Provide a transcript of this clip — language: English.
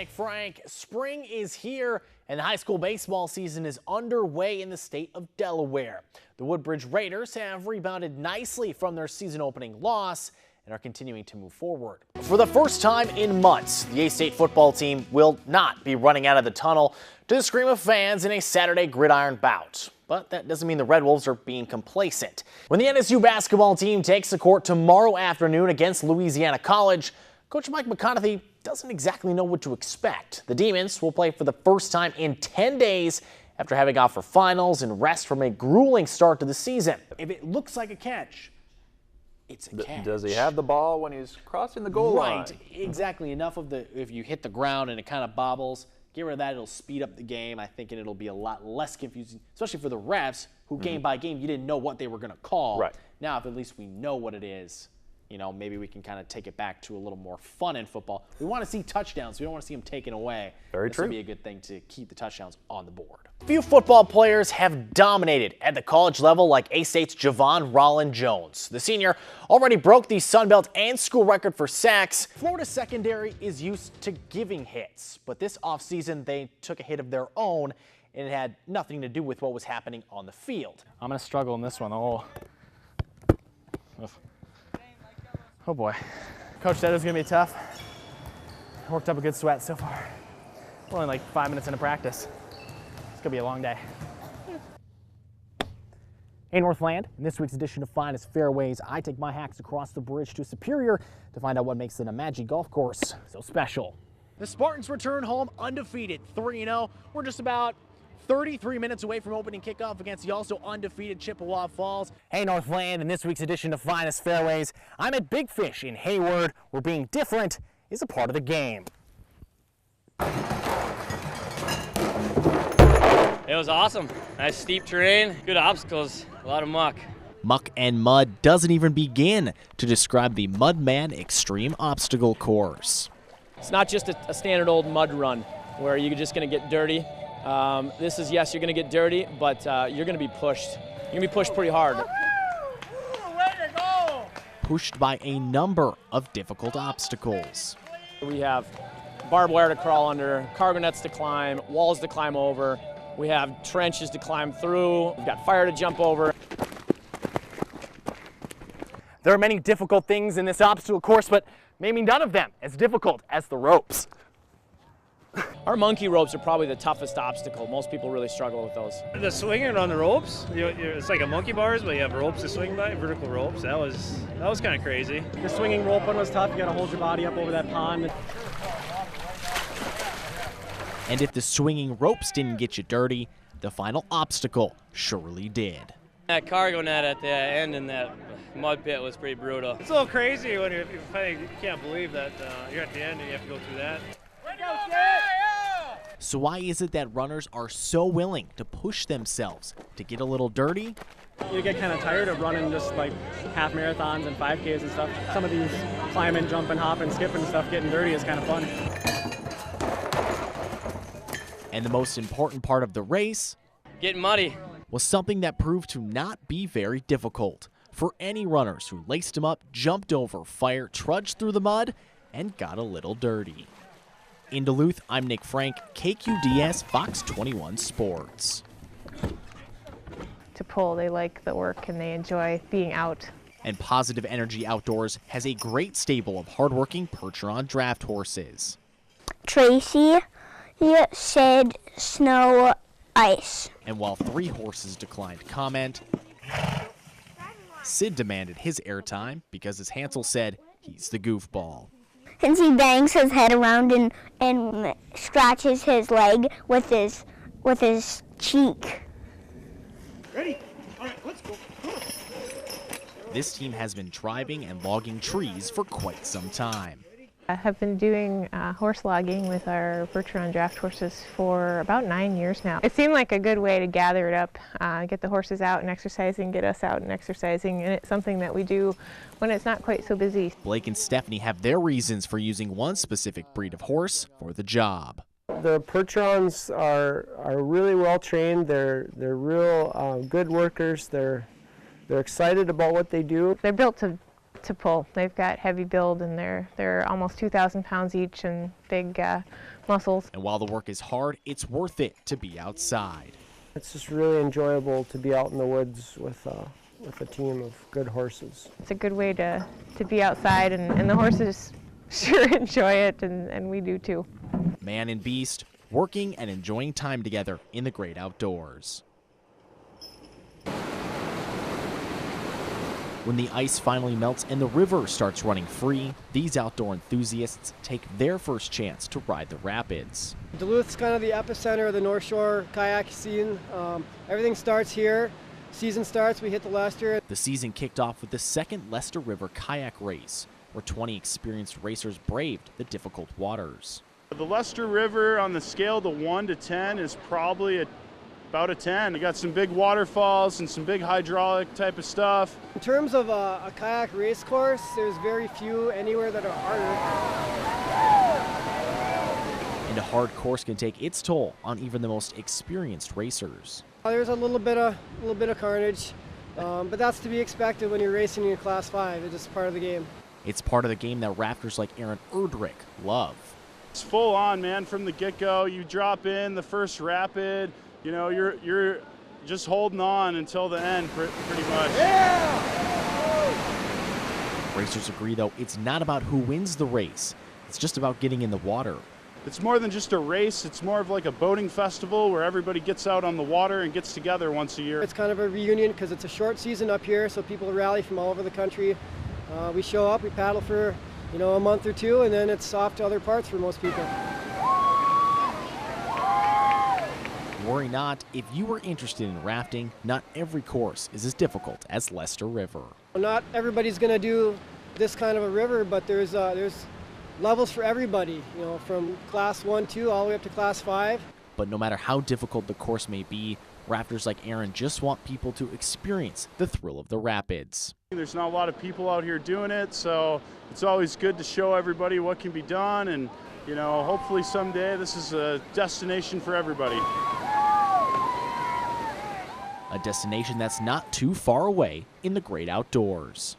Nick Frank. Spring is here and the high school baseball season is underway in the state of Delaware. The Woodbridge Raiders have rebounded nicely from their season opening loss and are continuing to move forward. For the first time in months, the A-State football team will not be running out of the tunnel to the scream of fans in a Saturday gridiron bout. But that doesn't mean the Red Wolves are being complacent. When the NSU basketball team takes the court tomorrow afternoon against Louisiana College, Coach Mike McConaughey doesn't exactly know what to expect. The Demons will play for the first time in 10 days after having off for finals and rest from a grueling start to the season. If it looks like a catch, it's a catch. Does he have the ball when he's crossing the goal line? Right, exactly. Enough of the, if you hit the ground and it kind of bobbles, get rid of that, it'll speed up the game. I think it'll be a lot less confusing, especially for the refs who game by game, you didn't know what they were going to call. Right. Now, if at least we know what it is, you know, maybe we can kind of take it back to a little more fun in football. We want to see touchdowns. We don't want to see them taken away. Very this true. would be a good thing to keep the touchdowns on the board. Few football players have dominated at the college level like A-State's Javon Rollin-Jones. The senior already broke the Sun Belt and school record for sacks. Florida secondary is used to giving hits, but this offseason they took a hit of their own, and it had nothing to do with what was happening on the field. I'm going to struggle in this one. Oh boy. Coach said it was going to be tough. Worked up a good sweat so far. We're only like 5 minutes into practice. It's going to be a long day. Hey Northland, in this week's edition of Finest Fairways, I take my hacks across the bridge to Superior to find out what makes the Namaji Golf Course so special. The Spartans return home undefeated, 3-0. We're just about 33 minutes away from opening kickoff against the also undefeated Chippewa Falls. Hey Northland, in this week's edition of Finest Fairways, I'm at Big Fish in Hayward, where being different is a part of the game. It was awesome. Nice steep terrain, good obstacles, a lot of muck. Muck and mud doesn't even begin to describe the Mudman Extreme Obstacle Course. It's not just a standard old mud run where you're just going to get dirty. This is, yes, you're going to get dirty, but you're going to be pushed. You're going to be pushed pretty hard. Pushed by a number of difficult obstacles. We have barbed wire to crawl under, cargo nets to climb, walls to climb over. We have trenches to climb through. We've got fire to jump over. There are many difficult things in this obstacle course, but maybe none of them as difficult as the ropes. Our monkey ropes are probably the toughest obstacle. Most people really struggle with those. The swinging on the ropes, it's like a monkey bars, but you have ropes to swing by, vertical ropes. That was kind of crazy. The swinging rope one was tough. You got to hold your body up over that pond. And if the swinging ropes didn't get you dirty, the final obstacle surely did. That cargo net at the end in that mud pit was pretty brutal. It's a little crazy when you can't believe that you're at the end and you have to go through that. So why is it that runners are so willing to push themselves to get a little dirty? You get kind of tired of running just like half marathons and 5Ks and stuff. Some of these climbing, jumping, hopping, skipping stuff, getting dirty is kind of fun. And the most important part of the race Getting muddy. was something that proved to not be very difficult for any runners who laced them up, jumped over fire, trudged through the mud, and got a little dirty. In Duluth, I'm Nick Franck, KQDS Fox 21 Sports. To pull, they like the work and they enjoy being out. And Positive Energy Outdoors has a great stable of hardworking Percheron draft horses. Tracy said snow, ice. And while 3 horses declined comment, Sid demanded his airtime because, as Hansel said, he's the goofball. Since he bangs his head around and scratches his leg with his cheek. Ready? All right, let's go. This team has been driving and logging trees for quite some time. I have been doing horse logging with our Percheron draft horses for about 9 years now. It seemed like a good way to gather it up, get the horses out and exercising, get us out and exercising, and it's something that we do when it's not quite so busy. Blake and Stephanie have their reasons for using one specific breed of horse for the job. The Percherons are really well trained. They're real good workers. They're excited about what they do. They're built to to pull. They've got heavy build and they're almost 2,000 pounds each and big muscles. And while the work is hard, it's worth it to be outside. It's just really enjoyable to be out in the woods with a team of good horses. It's a good way to be outside, and the horses sure enjoy it, and we do too. Man and beast working and enjoying time together in the great outdoors. When the ice finally melts and the river starts running free, these outdoor enthusiasts take their first chance to ride the rapids. Duluth's kind of the epicenter of the North Shore kayak scene. Everything starts here. Season starts, we hit the Lester. The season kicked off with the second Lester River kayak race, where 20 experienced racers braved the difficult waters. The Lester River on the scale to 1 to 10 is probably about a 10. You got some big waterfalls and some big hydraulic type of stuff. In terms of a kayak race course, there's very few anywhere that are harder. And a hard course can take its toll on even the most experienced racers. There's a little bit of carnage, but that's to be expected when you're racing in Class 5. It's just part of the game. It's part of the game that rafters like Aaron Erdrich love. It's full on, man, from the get-go. You drop in the first rapid, you know, you're just holding on until the end pretty much. Yeah! Racers agree, though, it's not about who wins the race. It's just about getting in the water. It's more than just a race. It's more of like a boating festival where everybody gets out on the water and gets together once a year. It's kind of a reunion because it's a short season up here, so people rally from all over the country. We show up, we paddle for, you know, a month or two, and then it's off to other parts for most people. Worry not, if you are interested in rafting, not every course is as difficult as Lester River. Not everybody's going to do this kind of a river, but there's levels for everybody, you know, from Class 1, 2, all the way up to Class 5. But no matter how difficult the course may be, rafters like Aaron just want people to experience the thrill of the rapids. There's not a lot of people out here doing it, so it's always good to show everybody what can be done, and, you know, hopefully someday this is a destination for everybody. A destination that's not too far away in the great outdoors.